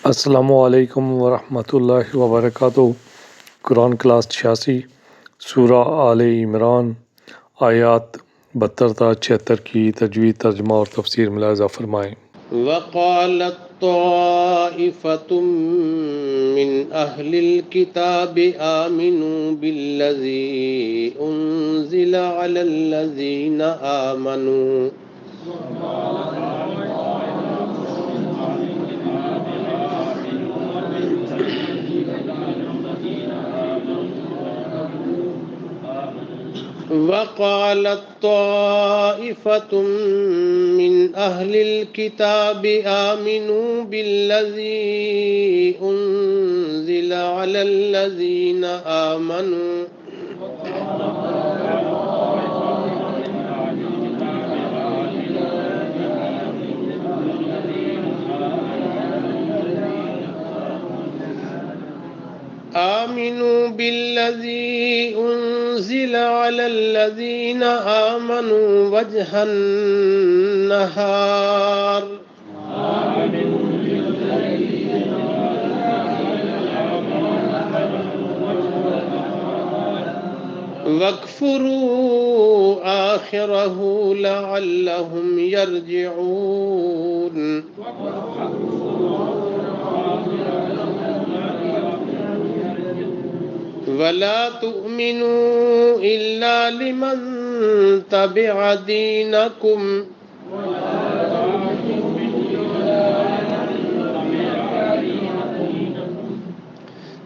السلام علیکم ورحمۃ اللہ وبرکاتہ۔ قرآن کلاس 86 سورہ آل عمران آیات 72 تا 76 کی تجوید، ترجمہ اور تفسیر ملاحظہ فرمائیں۔ وقالت طائفة من أهل الكتاب آمنوا بالذي أنزل على الذين آمنوا وقالت طائفة من أهل الكتاب آمنوا بالذي أنزل على الذين آمنوا بالذي أنزل على الذين آمنوا وجه النهار واكفروا آخره لعلهم يرجعون ولا تؤمنوا إلا لمن تبع دينكم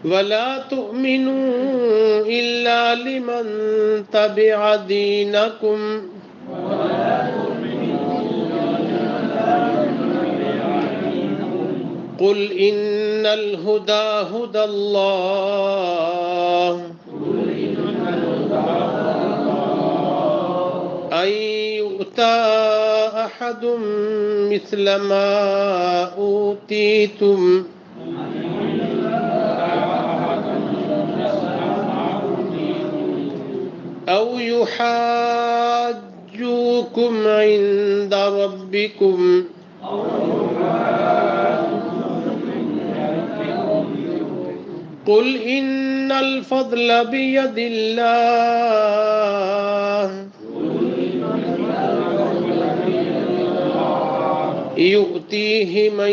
ولا تؤمنوا إلا لمن تبع دينكم قل إن الهدى هدى الله أن يؤتى أحد مثل ما أوتيتم أو يحاجوكم عند ربكم قل إن الفضل بيد الله يؤتيه من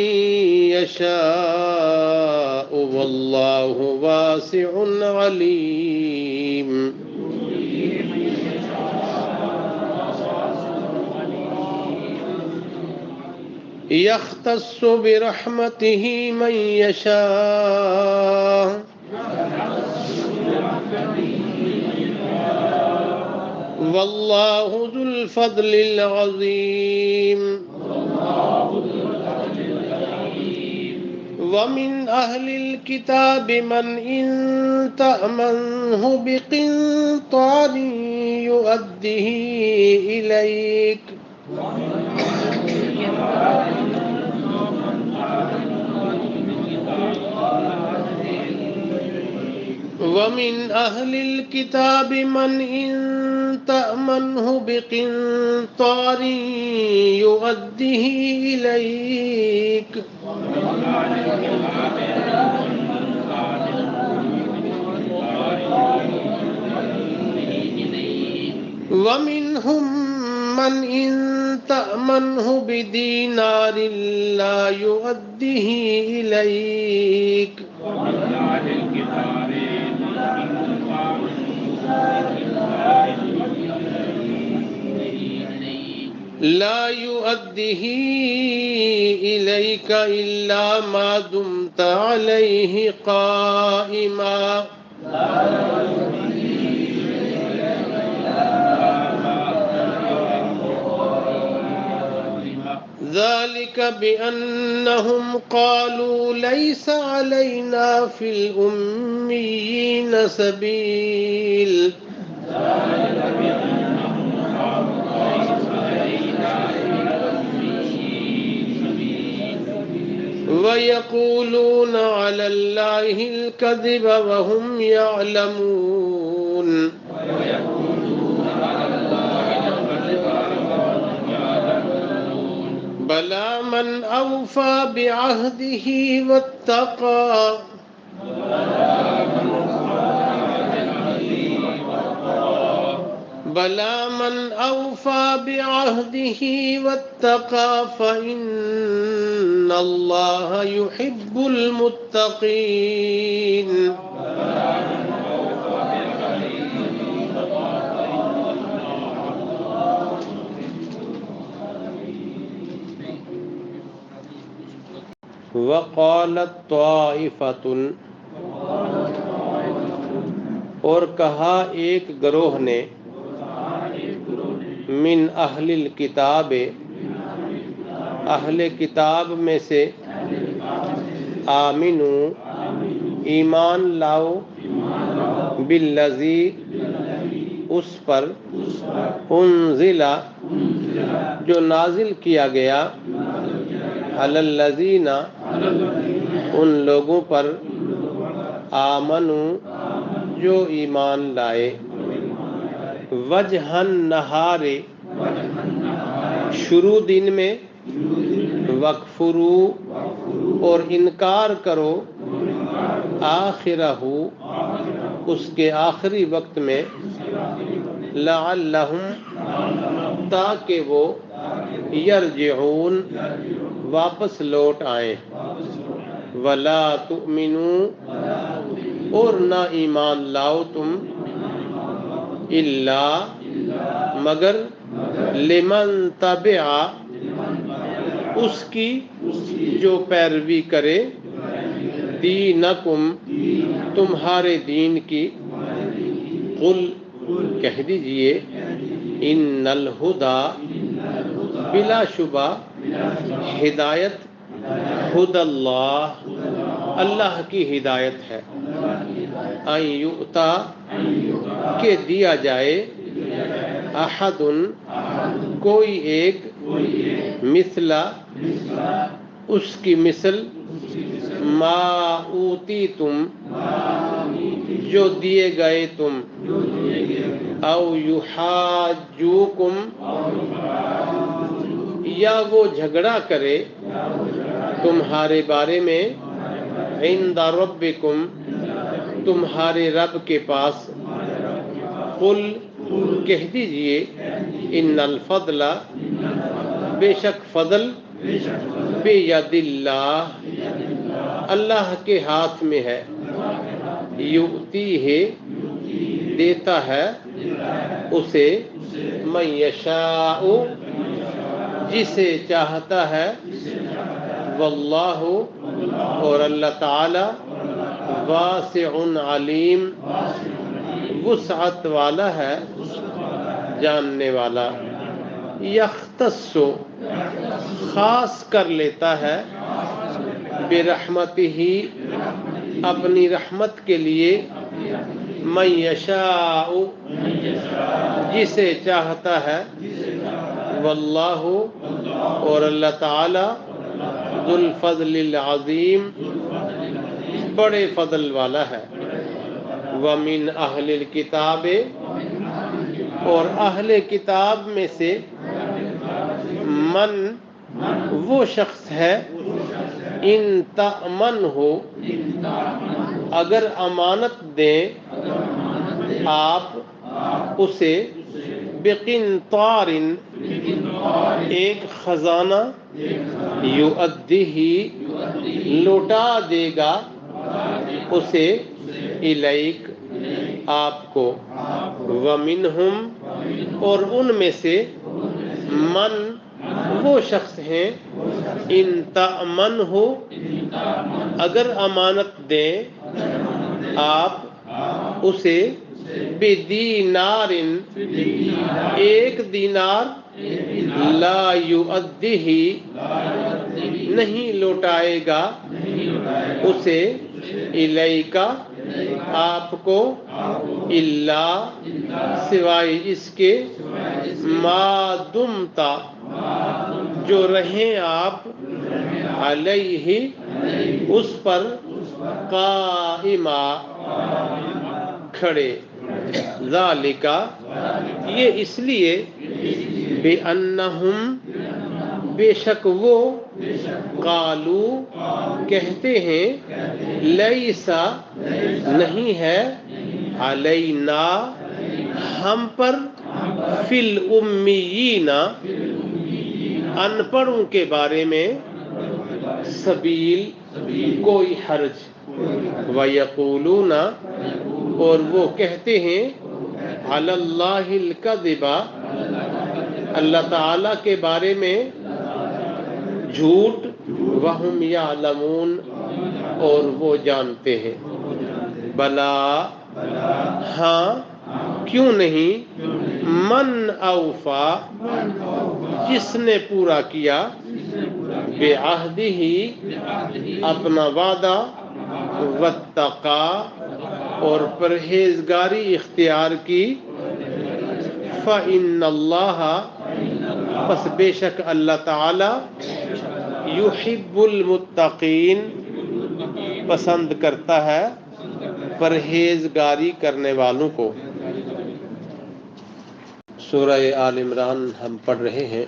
يشاء والله واسع عليم يختص برحمته من يشاء والله ذو الفضل العظيم ومن أهل الكتاب من إن تأمنه بقنطار يؤده إليك ومن أهل الكتاب من إن تأمنه بقنطار يؤده إليك ومنهم من إن تأمنه بدينار لا يؤده إليك لا يؤده إليك إلا ما دمت عليه قائما ذلك بأنهم قالوا ليس علينا في الأميين سبيل ويقولون على الله الكذب وهم يعلمون بلا من اوفى بعهده واتقى بلا من اوفى بعهده واتقى فإن الله يحب المتقين. وقالت طائفة، اور کہا ایک گروہ نے، من اہل الکتاب، اہل کتاب میں سے، آمنو، ایمان لاؤ، بالذی، اس پر، انزل، جو نازل کیا گیا، علی الذین، ان لوگوں پر، آمنو، جو ایمان لائے، وجہ النہار، شروع دن میں، وکفروا، اور انکار کرو، آخرہ، اس کے آخری وقت میں، لعلہم، تاکہ وہ، یرجعون، واپس لوٹ آئیں، ولا تؤمنوا، اور نہ ایمان لاؤ تم، الا، مگر، لمن تبع، اس کی جو پیروی کرے، دینکم، تمہارے دین کی، قل، کہہ دیجئے، ان الہدی، بلا شبہ، ہدایت، ہدی اللہ، اللہ کی ہدایت ہے، ان یؤتی، کہ دیا جائے، احد، کوئی ایک، مثل، اس کی مثل، ما اوتیتم، جو دیے گئے تم، او یحاجوکم، یا وہ جھگڑا کرے تمہارے بارے میں، عند ربکم، تمہارے رب کے پاس، قل، کہہ دیجئے، ان الفضل، بے شک فضل، بید اللہ، اللہ کے ہاتھ میں ہے، یؤتیہ، دیتا ہے اسے، من یشاء، جسے چاہتا ہے، واللہ، اور اللہ تعالی، واسع علیم، وسعت والا ہے، جاننے والا، یختص، خاص کر لیتا ہے، برحمتہ، اپنی رحمت کے لیے، من یشاء، جسے چاہتا ہے، واللہ، اور اللہ تعالی، ذو الفضل العظیم، بڑے فضل والا ہے، ومن اہل الکتاب، اور اہل کتاب میں سے، من، وہ شخص ہے، ان تأمن ہو، اگر امانت دیں آپ اسے، بقنطار، ایک خزانہ، یؤدیہ، لوٹا دے گا اسے، الیک، آپ کو، ومنہم، اور ان میں سے، من، وہ شخص ہیں، ان تأمن ہو، اگر امانت دیں آپ اسے، بدینار، ایک دینار، لا یؤدیہ، نہیں لوٹائے گا اسے، الیک، آپ کو، الا، سوائے اس کے، ما دمت، جو رہیں آپ، علیہ، اس پر، قائما، کھڑے، ذالک، یہ اس لیے، بأنہم، بے شک وہ قالو کہتے ہیں لیسا نہیں ہے علینا ہم پر فی الامیین ان پڑھوں کے بارے میں سبیل کوئی حرج وَيَقُولُونَ اور وہ کہتے ہیں علی اللہ الکذب اللہ تعالی کے بارے میں جھوٹ وہم یعلمون اور وہ جانتے ہیں بلا ہاں کیوں نہیں من اوفا جس نے پورا کیا بعہدہ اپنا وعدہ واتقا اور پرہیزگاری اختیار کی فإن اللہ پس بے شک اللہ تعالی یحب المتقین پسند کرتا ہے پرہیزگاری کرنے والوں کو۔ سورہ آل عمران ہم پڑھ رہے ہیں۔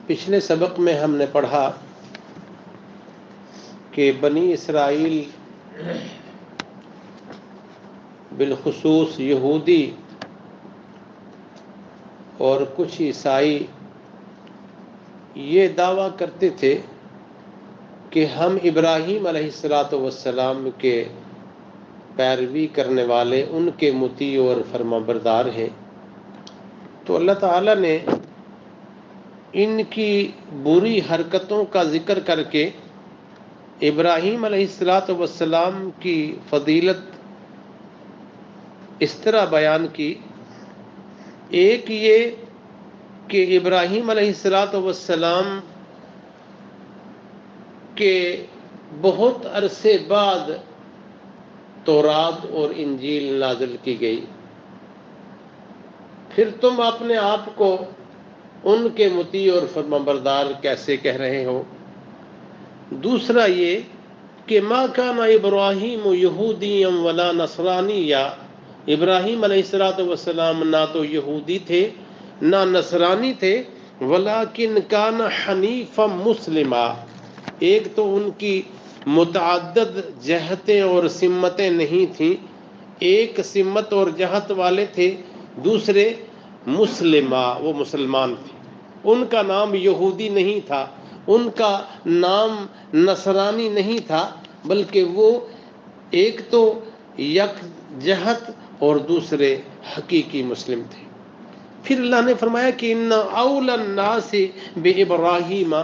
پچھلے سبق میں ہم نے پڑھا کہ بنی اسرائیل بالخصوص یہودی اور کچھ عیسائی یہ دعویٰ کرتے تھے کہ ہم ابراہیم علیہ السلام کے پیروی کرنے والے ان کے مطیع اور فرمانبردار ہیں۔ تو اللہ تعالیٰ نے ان کی بری حرکتوں کا ذکر کر کے ابراہیم علیہ السلام کی فضیلت اس طرح بیان کی۔ ایک یہ کہ ابراہیم علیہ السلام کے بہت عرصے بعد تورات اور انجیل نازل کی گئی، پھر تم اپنے آپ کو ان کے مطیع اور فرمانبردار کیسے کہہ رہے ہو؟ دوسرا یہ کہ ما کان ابراہیم یہودیا ولا نصرانیا، ابراہیم علیہ السلام نہ تو یہودی تھے نہ نصرانی تھے، ولیکن کان حنیفا مسلما، ایک تو ان کی متعدد جہتیں اور سمتیں نہیں تھیں، ایک سمت اور جہت والے تھے، دوسرے مسلمہ وہ مسلمان تھے، ان کا نام یہودی نہیں تھا، ان کا نام نصرانی نہیں تھا، بلکہ وہ ایک تو یک جہت اور دوسرے حقیقی مسلم تھے۔ پھر اللہ نے فرمایا کہ ان اول الناس بابراہیم،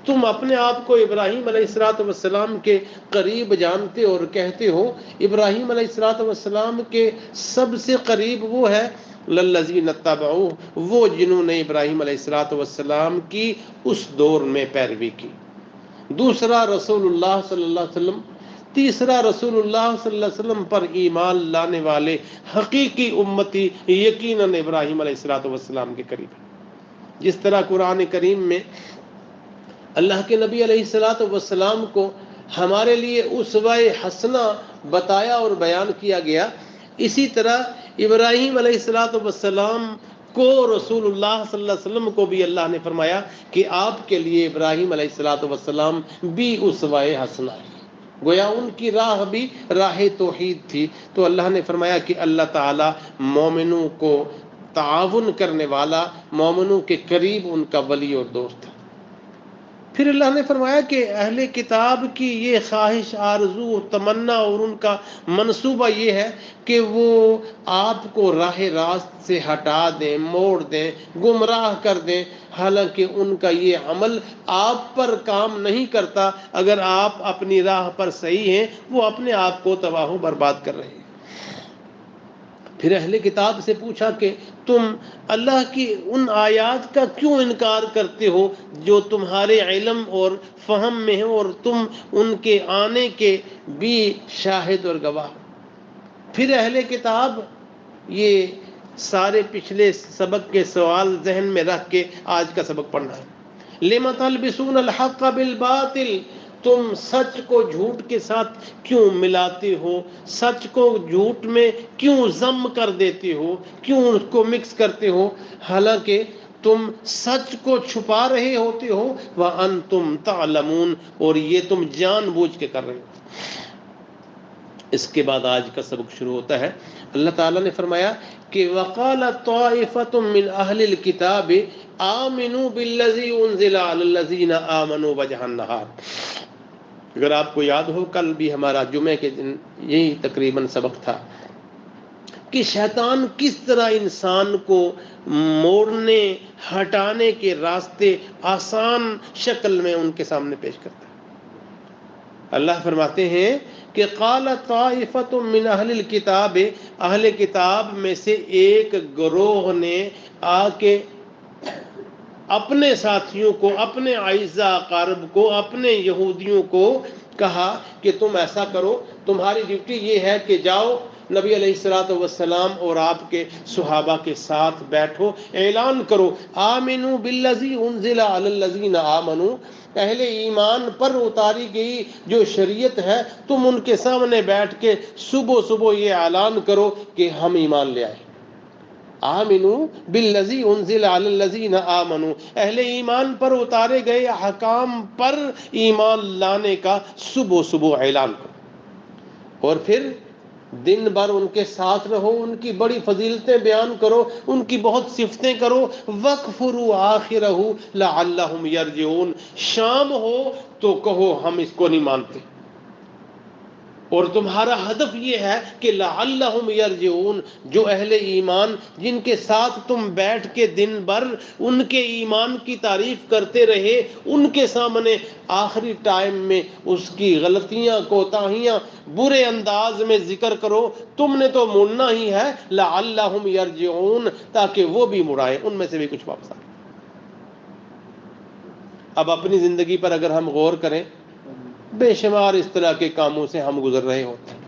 تم اپنے آپ کو ابراہیم علیہ السلام کے قریب جانتے اور کہتے ہو، ابراہیم علیہ السلام کے سب سے قریب وہ ہے للذین اتبعوہ، وہ جنہوں نے ابراہیم علیہ السلام کی اس دور میں پیروی کی۔ دوسرا رسول اللہ صلی اللہ علیہ وسلم، تیسرا رسول اللہ صلی اللہ علیہ وسلم پر ایمان لانے والے حقیقی امتی یقیناً ابراہیم علیہ السلام کے قریب ہے۔ جس طرح قرآن کریم میں اللہ کے نبی علیہ السلام کو ہمارے لیے اسوہ حسنہ بتایا اور بیان کیا گیا، اسی طرح ابراہیم علیہ السلام کو رسول اللہ صلی اللہ علیہ وسلم کو بھی اللہ نے فرمایا کہ آپ کے لیے ابراہیم علیہ السلام بھی اسوہ حسنہ ہے، گویا ان کی راہ بھی راہ توحید تھی۔ تو اللہ نے فرمایا کہ اللہ تعالی مومنوں کو تعاون کرنے والا، مومنوں کے قریب ان کا ولی اور دوست ہے۔ پھر اللہ نے فرمایا کہ اہل کتاب کی یہ خواہش، آرزو، تمنا اور ان کا منصوبہ یہ ہے کہ وہ آپ کو راہ راست سے ہٹا دیں، موڑ دیں، گمراہ کر دیں، حالانکہ ان کا یہ عمل آپ پر کام نہیں کرتا۔ اگر آپ اپنی راہ پر صحیح ہیں، وہ اپنے آپ کو تباہ و برباد کر رہے ہیں۔ پھر اہل کتاب سے پوچھا کہ تم اللہ کی ان آیات کا کیوں انکار کرتے ہو جو تمہارے علم اور فہم میں ہیں اور تم ان کے آنے کے بھی شاہد اور گواہ ہو؟ پھر اہل کتاب یہ سارے پچھلے سبق کے سوال ذہن میں رکھ کے آج کا سبق پڑھنا ہے۔ لِمَ تَلْبِسُونَ الْحَقَّ بِالْبَاطِلِ، تم سچ کو جھوٹ کے ساتھ کیوں ملاتے ہو، سچ کو جھوٹ میں کیوں ضم کر دیتے ہو، کیوں اس کو مکس کرتے ہو، حالانکہ تم سچ کو چھپا رہے ہوتے ہو وَأَنْتُمْ تَعْلَمُونَ اور یہ تم جان بوجھ کے کر رہے ہو. اس کے بعد آج کا سبق شروع ہوتا ہے. اللہ تعالیٰ نے فرمایا کہ وَقَالَ طَائِفَةٌ مِّنْ أَهْلِ الْكِتَابِ آمِنُوا بِالَّذِي أُنزِلَ عَلَى الَّذِينَ آمَنُوا وَجْهَ النَّهَارِ. اگر آپ کو یاد ہو کل بھی ہمارا جمعے کے دن یہی تقریباً سبق تھا کہ شیطان کس طرح انسان کو موڑنے ہٹانے کے راستے آسان شکل میں ان کے سامنے پیش کرتا ہے. اللہ فرماتے ہیں کہ قال طائفۃ من اہل الکتاب، اہل کتاب میں سے ایک گروہ نے آ کے اپنے ساتھیوں کو، اپنے اعزاء اقارب کو، اپنے یہودیوں کو کہا کہ تم ایسا کرو، تمہاری ڈیوٹی یہ ہے کہ جاؤ نبی علیہ الصلوۃ والسلام اور آپ کے صحابہ کے ساتھ بیٹھو، اعلان کرو آمنو بالذی انزل علی الذین آمنو، اہل ایمان پر اتاری گئی جو شریعت ہے تم ان کے سامنے بیٹھ کے صبح صبح یہ اعلان کرو کہ ہم ایمان لے آئے. آمنو بالذی انزل علی الذین آمنو، اہل ایمان پر اتارے گئے احکام پر ایمان لانے کا صبح صبح اعلان کرو، اور پھر دن بھر ان کے ساتھ رہو، ان کی بڑی فضیلتیں بیان کرو، ان کی بہت صفتیں کرو. وَاغْفِرُوا آخِرَهُ لَعَلَّهُمْ يَرْجِعُونَ، شام ہو تو کہو ہم اس کو نہیں مانتے، اور تمہارا ہدف یہ ہے کہ لعلہم یرجعون، جو اہل ایمان جن کے ساتھ تم بیٹھ کے دن بھر ان کے ایمان کی تعریف کرتے رہے، ان کے سامنے آخری ٹائم میں اس کی غلطیاں کوتاہیاں برے انداز میں ذکر کرو. تم نے تو مڑنا ہی ہے، لعلہم یرجعون، تاکہ وہ بھی مڑائیں، ان میں سے بھی کچھ واپس آئے. اب اپنی زندگی پر اگر ہم غور کریں، بے شمار اس طرح کے کاموں سے ہم گزر رہے ہوتے ہیں.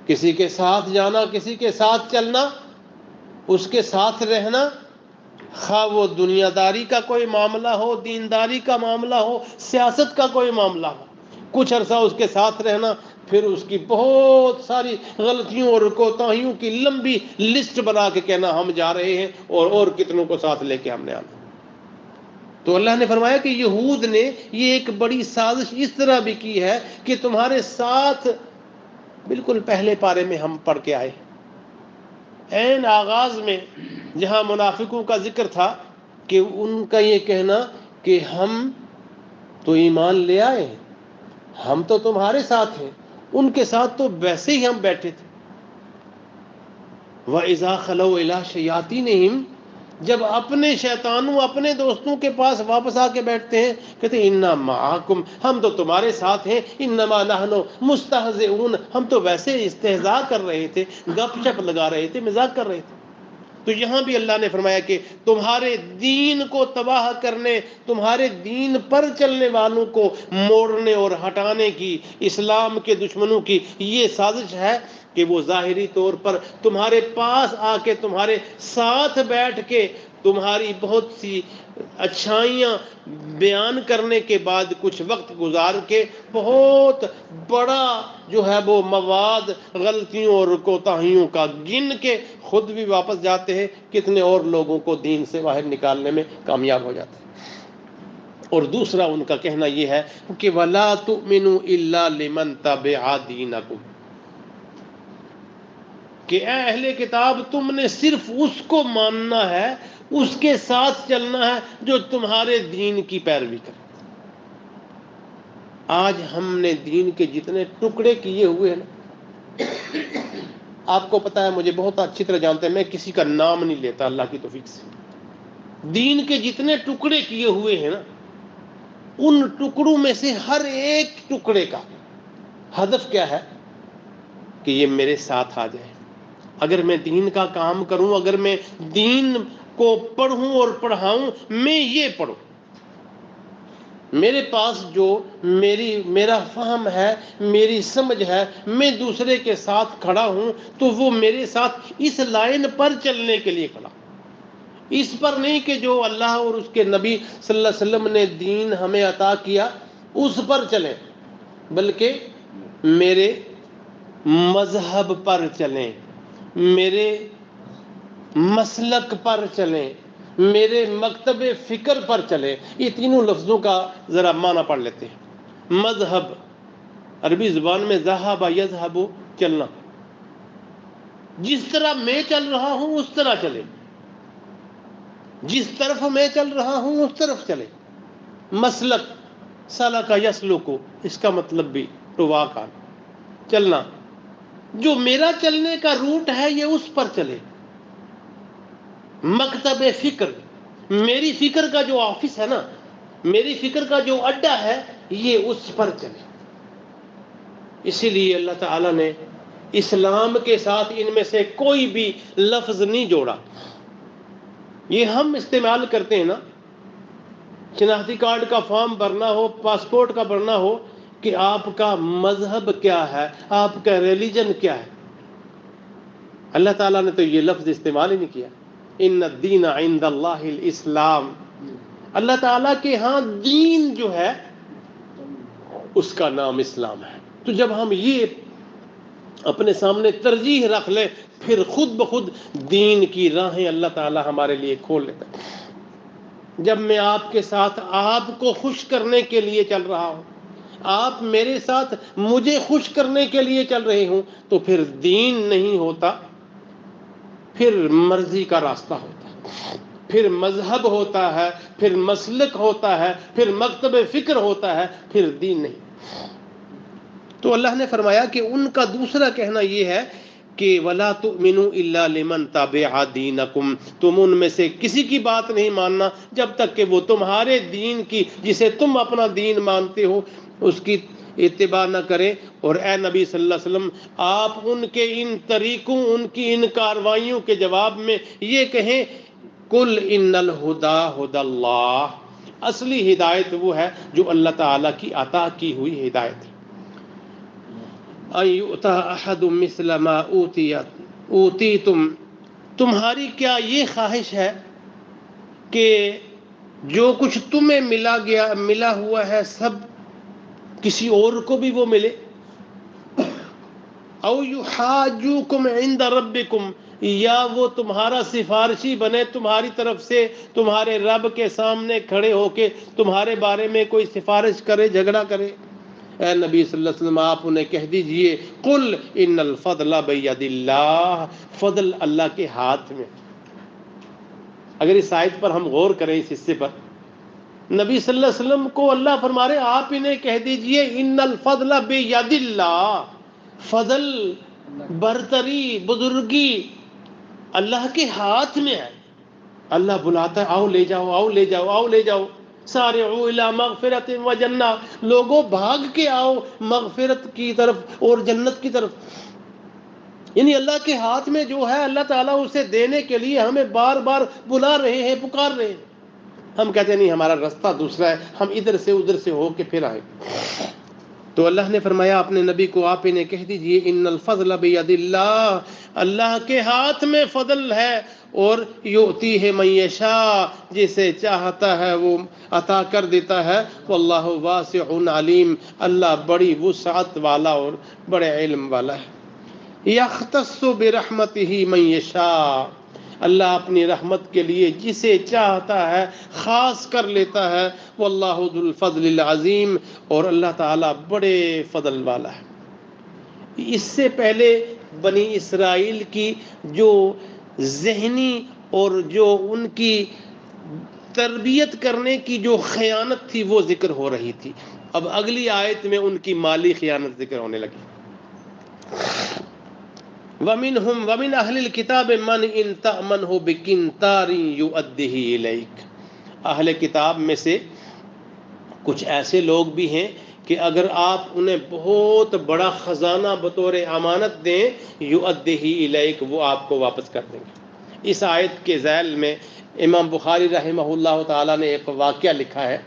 کسی کے ساتھ جانا، کسی کے ساتھ چلنا، اس کے ساتھ رہنا، خواہ وہ دنیا داری کا کوئی معاملہ ہو، دینداری کا معاملہ ہو، سیاست کا کوئی معاملہ ہو، کچھ عرصہ اس کے ساتھ رہنا، پھر اس کی بہت ساری غلطیوں اور کوتاہیوں کی لمبی لسٹ بنا کے کہنا ہم جا رہے ہیں اور کتنوں کو ساتھ لے کے ہم نے آنا. تو اللہ نے فرمایا کہ یہود نے یہ ایک بڑی سازش اس طرح بھی کی ہے کہ تمہارے ساتھ، بالکل پہلے پارے میں ہم پڑھ کے آئے، عین آغاز میں جہاں منافقوں کا ذکر تھا کہ ان کا یہ کہنا کہ ہم تو ایمان لے آئے ہیں، ہم تو تمہارے ساتھ ہیں، ان کے ساتھ تو ویسے ہی ہم بیٹھے تھے. وَإِذَا خَلَوْا إِلَىٰ شَيَاطِینِهِمْ، جب اپنے شیطانوں، اپنے دوستوں کے پاس واپس آ کے بیٹھتے ہیں، کہتے ہیں اِنَّا مَعَكُمْ، ہم تو تمہارے ساتھ ہیں، اِنَّمَا نَحْنُ مُسْتَهْزِئُونَ، ہم تو ویسے استہزاء کر رہے تھے، گپ شپ لگا رہے تھے، مذاق کر رہے تھے. تو یہاں بھی اللہ نے فرمایا کہ تمہارے دین کو تباہ کرنے، تمہارے دین پر چلنے والوں کو موڑنے اور ہٹانے کی اسلام کے دشمنوں کی یہ سازش ہے کہ وہ ظاہری طور پر تمہارے پاس آ کے، تمہارے ساتھ بیٹھ کے، تمہاری بہت سی اچھائیاں بیان کرنے کے بعد کچھ وقت گزار کے بہت بڑا جو ہے وہ مواد غلطیوں اور کوتاہیوں کا گن کے خود بھی واپس جاتے ہیں، کتنے اور لوگوں کو دین سے باہر نکالنے میں کامیاب ہو جاتے ہیں. اور دوسرا ان کا کہنا یہ ہے کہ وَلَا تُؤْمِنُوا إِلَّا لِمَنْ تَبِعَ دِينَكُمْ، کہ اے اہل کتاب تم نے صرف اس کو ماننا ہے، اس کے ساتھ چلنا ہے جو تمہارے دین کی پیروی کرے. آج ہم نے دین کے جتنے ٹکڑے کیے ہوئے ہیں نا، آپ کو پتا ہے، مجھے بہت اچھی طرح جانتے ہیں، میں کسی کا نام نہیں لیتا اللہ کی توفیق سے. دین کے جتنے ٹکڑے کیے ہوئے ہیں نا، ان ٹکڑوں میں سے ہر ایک ٹکڑے کا ہدف کیا ہے کہ یہ میرے ساتھ آ جائے. اگر میں دین کا کام کروں، اگر میں دین کو پڑھوں اور پڑھاؤں، میں یہ پڑھوں، میرے پاس جو میرا فہم ہے، میری سمجھ ہے، میں دوسرے کے ساتھ کھڑا ہوں تو وہ میرے ساتھ اس لائن پر چلنے کے لیے کھڑا، اس پر نہیں کہ جو اللہ اور اس کے نبی صلی اللہ علیہ وسلم نے دین ہمیں عطا کیا اس پر چلیں، بلکہ میرے مذہب پر چلیں، میرے مسلک پر چلیں، میرے مکتب فکر پر چلے. یہ تینوں لفظوں کا ذرا معنی پڑھ لیتے ہیں. مذہب عربی زبان میں ذہب یذہب چلنا، جس طرح میں چل رہا ہوں اس طرح چلے، جس طرف میں چل رہا ہوں اس طرف چلے. مسلک سلک یسلک، اس کا مطلب بھی رواق چلنا، جو میرا چلنے کا روٹ ہے یہ اس پر چلے. مکتب فکر، میری فکر کا جو آفس ہے نا، میری فکر کا جو اڈا ہے یہ اس پر چلے. اسی لیے اللہ تعالیٰ نے اسلام کے ساتھ ان میں سے کوئی بھی لفظ نہیں جوڑا. یہ ہم استعمال کرتے ہیں نا، شناختی کارڈ کا فارم بھرنا ہو، پاسپورٹ کا بھرنا ہو کہ آپ کا مذہب کیا ہے، آپ کا ریلیجن کیا ہے. اللہ تعالیٰ نے تو یہ لفظ استعمال ہی نہیں کیا. ان الدین عند اللہ الاسلام، اللہ تعالیٰ کے ہاں دین جو ہے اس کا نام اسلام ہے. تو جب ہم یہ اپنے سامنے ترجیح رکھ لیں، پھر خود بخود دین کی راہیں اللہ تعالیٰ ہمارے لیے کھول لیتا ہے. جب میں آپ کے ساتھ آپ کو خوش کرنے کے لیے چل رہا ہوں، آپ میرے ساتھ مجھے خوش کرنے کے لیے چل رہے ہوں، تو پھر دین نہیں ہوتا، پھر مرضی کا راستہ ہوتا ہے، پھر مذہب ہوتا ہے، پھر مسلک ہوتا ہے، پھر مکتب فکر ہوتا ہے، پھر دین نہیں. تو اللہ نے فرمایا کہ ان کا دوسرا کہنا یہ ہے کہ وَلَا تُؤْمِنُوا إِلَّا لِمَنْ تَبِعَ دِينَكُمْ، تم ان میں سے کسی کی بات نہیں ماننا جب تک کہ وہ تمہارے دین کی، جسے تم اپنا دین مانتے ہو، اس کی اتباع نہ کرے. اور اے نبی صلی اللہ علیہ وسلم، آپ ان کے ان طریقوں، ان کی ان کاروائیوں کے جواب میں یہ کہیں قُلْ إِنَّ الْهُدَى هُدَى اللَّهِ، اصلی ہدایت وہ ہے جو اللہ تعالیٰ کی عطا کی ہوئی ہدایت ہے. أَن يُؤْتَى أَحَدٌ مِثْلَ مَا أُوتِيتُمْ، تمہاری کیا یہ خواہش ہے کہ جو کچھ تمہیں ملا ہوا ہے سب کسی اور کو بھی وہ ملے. او یحاجوکم عند ربکم، یا وہ تمہارا سفارشی بنے تمہاری طرف سے، تمہارے رب کے سامنے کھڑے ہو کے تمہارے بارے میں کوئی سفارش کرے، جھگڑا کرے. اے نبی صلی اللہ علیہ وسلم، آپ انہیں کہہ دیجئے قل ان الفضل بید اللہ، فضل اللہ کے ہاتھ میں. اگر اس آیت پر ہم غور کریں، اس حصے پر، نبی صلی اللہ علیہ وسلم کو اللہ فرما رہے آپ انہیں کہہ دیجئے ان الفضل بید اللہ، فضل، برتری، بزرگی اللہ کے ہاتھ میں ہے. اللہ بلاتا ہے آؤ لے جاؤ، آؤ لے جاؤ، آؤ لے جاؤ. سارعوا الی مغفرۃ و جنہ، لوگوں بھاگ کے آؤ مغفرت کی طرف اور جنت کی طرف. یعنی اللہ کے ہاتھ میں جو ہے اللہ تعالیٰ اسے دینے کے لیے ہمیں بار بار بلا رہے ہیں، پکار رہے ہیں. ہم کہتے ہیں نہیں ہمارا راستہ دوسرا ہے، ہم ادھر سے ہو کے پھر آئے. تو اللہ نے فرمایا اپنے نبی کو آپ انہیں کہہ دیجئے ان الفضل بید اللہ، اللہ کے ہاتھ میں فضل ہے، اور یؤتیہ من یشاء، جسے چاہتا ہے وہ عطا کر دیتا ہے. واللہ واسع علیم، اللہ بڑی وسعت والا اور بڑے علم والا ہے. یختص برحمتہ من یشاء، اللہ اپنی رحمت کے لیے جسے چاہتا ہے خاص کر لیتا ہے. واللہ ذو الفضل العظیم، اور اللہ تعالیٰ بڑے فضل والا ہے. اس سے پہلے بنی اسرائیل کی جو ذہنی اور جو ان کی تربیت کرنے کی جو خیانت تھی وہ ذکر ہو رہی تھی. اب اگلی آیت میں ان کی مالی خیانت ذکر ہونے لگی. وَمِنْهُمْ وَمِنْ أَهْلِ الْكِتَابِ مَنْ إِنْ تَأْمَنْهُ بِقِنْطَارٍ يُؤَدِّهِ إِلَيْكَ، اہل کتاب میں سے کچھ ایسے لوگ بھی ہیں کہ اگر آپ انہیں بہت بڑا خزانہ بطور امانت دیں، یؤدِّهِ إِلَيْكَ، وہ آپ کو واپس کر دیں گے. اس آیت کے ذیل میں امام بخاری رحمہ اللہ تعالیٰ نے ایک واقعہ لکھا ہے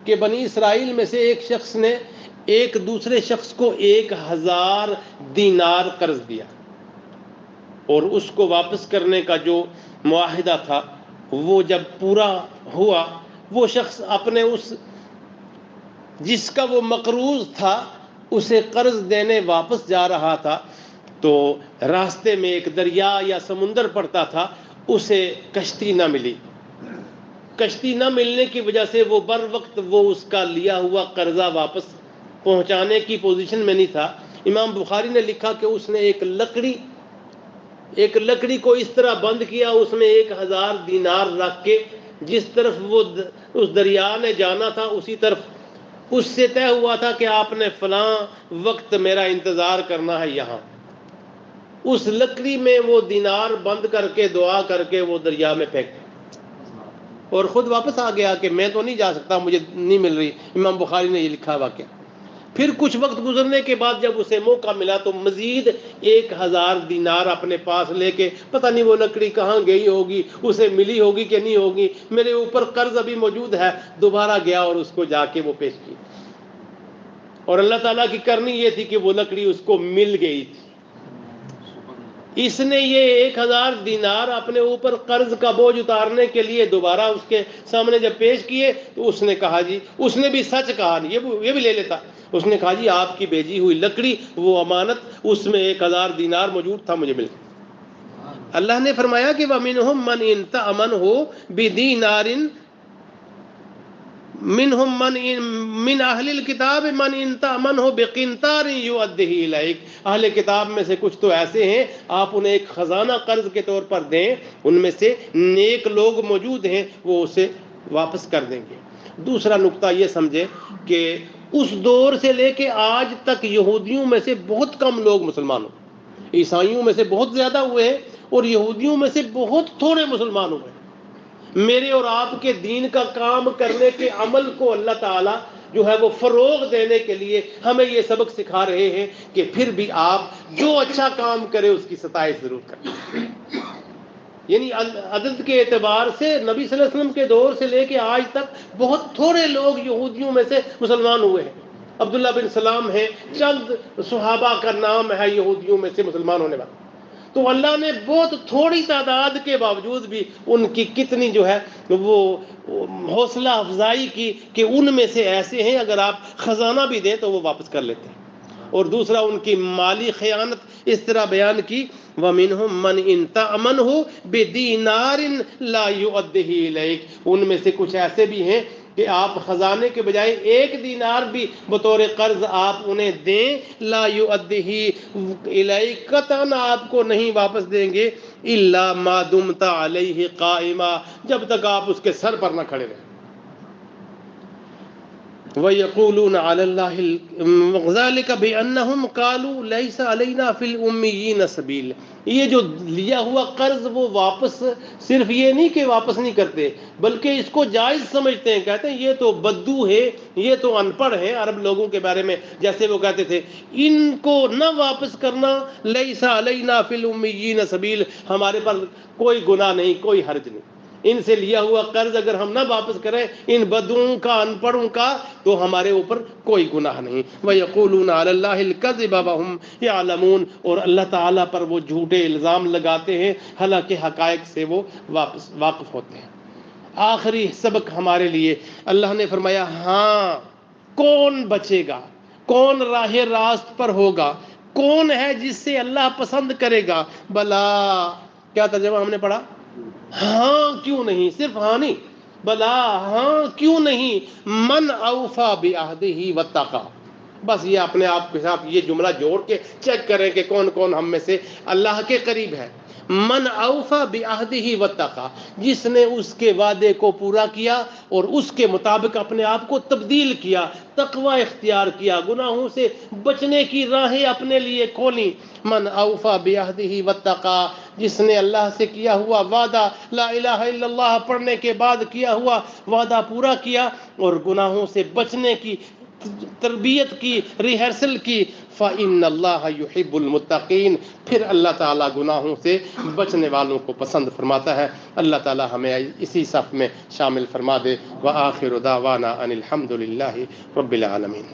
کہ بنی اسرائیل میں سے ایک شخص نے ایک دوسرے شخص کو 1000 دینار قرض دیا، اور اس کو واپس کرنے کا جو معاہدہ تھا وہ جب پورا ہوا، وہ شخص اپنے اس جس کا وہ مقروض تھا اسے قرض دینے واپس جا رہا تھا، تو راستے میں ایک دریا یا سمندر پڑتا تھا، اسے کشتی نہ ملی. کشتی نہ ملنے کی وجہ سے وہ بر وقت وہ اس کا لیا ہوا قرضہ واپس پہنچانے کی پوزیشن میں نہیں تھا. امام بخاری نے لکھا کہ اس نے ایک لکڑی کو اس طرح بند کیا، اس میں 1000 دینار رکھ کے جس طرف وہ اس دریا نے جانا تھا اسی طرف اس سے طے ہوا تھا کہ آپ نے فلاں وقت میرا انتظار کرنا ہے یہاں. اس لکڑی میں وہ دینار بند کر کے دعا کر کے وہ دریا میں پھینک اور خود واپس آ گیا کہ میں تو نہیں جا سکتا، مجھے نہیں مل رہی. امام بخاری نے یہ لکھا واقعہ. پھر کچھ وقت گزرنے کے بعد جب اسے موقع ملا تو مزید 1000 دینار اپنے پاس لے کے، پتہ نہیں وہ لکڑی کہاں گئی ہوگی، اسے ملی ہوگی کہ نہیں ہوگی، میرے اوپر قرض ابھی موجود ہے، دوبارہ گیا اور اس کو جا کے وہ پیش کی. اور اللہ تعالیٰ کی کرنی یہ تھی کہ وہ لکڑی اس کو مل گئی تھی. اس نے یہ 1000 دینار اپنے اوپر قرض کا بوجھ اتارنے کے لیے دوبارہ اس کے سامنے جب پیش کیے تو اس نے کہا جی، اس نے بھی سچ کہا، یہ بھی لے لیتا. اس نے کہا جی آپ کی بھیجی ہوئی لکڑی وہ امانت، اس میں 1000 دینار موجود تھا، مجھے مل گیا. اللہ نے فرمایا کہ وَمِنْهُمْ مَنْ إِنْ تَأْمَنْهُ بِدِینَارٍ منہم من اہل الکتاب من ان تأمنہ بقنطار یؤدہ الیک. اہل کتاب میں سے کچھ تو ایسے ہیں آپ انہیں ایک خزانہ قرض کے طور پر دیں، ان میں سے نیک لوگ موجود ہیں وہ اسے واپس کر دیں گے. دوسرا نقطہ یہ سمجھے کہ اس دور سے لے کے آج تک یہودیوں میں سے بہت کم لوگ مسلمان ہوئے، عیسائیوں میں سے بہت زیادہ ہوئے ہیں اور یہودیوں میں سے بہت تھوڑے مسلمان ہوئے. میرے اور آپ کے دین کا کام کرنے کے عمل کو اللہ تعالیٰ جو ہے وہ فروغ دینے کے لیے ہمیں یہ سبق سکھا رہے ہیں کہ پھر بھی آپ جو اچھا کام کرے اس کی ستائش ضرور کریں. یعنی عدد کے اعتبار سے نبی صلی اللہ علیہ وسلم کے دور سے لے کے آج تک بہت تھوڑے لوگ یہودیوں میں سے مسلمان ہوئے ہیں. عبداللہ بن سلام ہیں، چند صحابہ کا نام ہے یہودیوں میں سے مسلمان ہونے والا. تو اللہ نے بہت تھوڑی تعداد کے باوجود بھی ان کی کتنی جو ہے وہ حوصلہ افزائی کی کہ ان میں سے ایسے ہیں اگر آپ خزانہ بھی دیں تو وہ واپس کر لیتے ہیں. اور دوسرا ان کی مالی خیانت اس طرح بیان کی وَمِنْهُمْ مَنْ إِنْ تَأْمَنْهُ بِدِینَارٍ لَا يُؤَدِّهِ إِلَيْكَ. ان میں سے کچھ ایسے بھی ہیں کہ آپ خزانے کے بجائے 1 دینار بھی بطور قرض آپ انہیں دیں، لا یؤدہ الیک، قطعاً آپ کو نہیں واپس دیں گے، الا ما دمت علیہ قائما، جب تک آپ اس کے سر پر نہ کھڑے رہیں. وَيَقُولُونَ عَلَى اللَّهِ ذَلِكَ بِأَنَّهُمْ قَالُوا لَيْسَ عَلَيْنَا فِي الْأُمِّيِّينَ سَبِيلٌ. یہ جو لیا ہوا قرض وہ واپس صرف یہ نہیں کہ واپس نہیں کرتے بلکہ اس کو جائز سمجھتے ہیں. کہتے ہیں یہ تو بدو ہے، یہ تو ان پڑھ ہیں. عرب لوگوں کے بارے میں جیسے وہ کہتے تھے ان کو نہ واپس کرنا، لَيْسَ عَلَيْنَا فِي الْأُمِّيِّينَ سَبِيلٌ، ہمارے پر کوئی گناہ نہیں، کوئی حرج نہیں. ان سے لیا ہوا قرض اگر ہم نہ واپس کریں ان بدوؤں کا، ان پڑھوں کا، تو ہمارے اوپر کوئی گناہ نہیں. وَيَقُولُونَ عَلَى اللَّهِ الْكَذِبَ وَهُمْ يَعْلَمُونَ. اور اللہ تعالیٰ پر وہ جھوٹے الزام لگاتے ہیں حالانکہ حقائق سے وہ واقف ہوتے ہیں. آخری سبق ہمارے لیے اللہ نے فرمایا ہاں کون بچے گا، کون راہ راست پر ہوگا، کون ہے جس سے اللہ پسند کرے گا. بلا، کیا ترجمہ ہم نے پڑھا؟ ہاں کیوں نہیں، صرف ہاں نہیں، بلا ہاں کیوں نہیں، من اوفا بعہدہ واتقی. بس یہ اپنے آپ کے ساتھ یہ جملہ جوڑ کے چیک کریں کہ کون کون ہم میں سے اللہ کے قریب ہے. من اوفا بعہدہ واتقی، جس نے اس کے وعدے کو پورا کیا اور اس کے مطابق اپنے آپ کو تبدیل کیا، تقوی اختیار کیا، گناہوں سے بچنے کی راہیں اپنے لیے کھولیں. من اوفا بعہدہ واتقی، جس نے اللہ سے کیا ہوا وعدہ، لا الہ الا اللہ پڑھنے کے بعد کیا ہوا وعدہ پورا کیا اور گناہوں سے بچنے کی تربیت کی، ریہرسل کی. فَإِنَّ اللَّهَ يُحِبُّ الْمُتَّقِينَ، پھر اللہ تعالیٰ گناہوں سے بچنے والوں کو پسند فرماتا ہے. اللہ تعالیٰ ہمیں اسی صف میں شامل فرما دے. وآخر دعوانا ان الحمد للہ رب العالمین.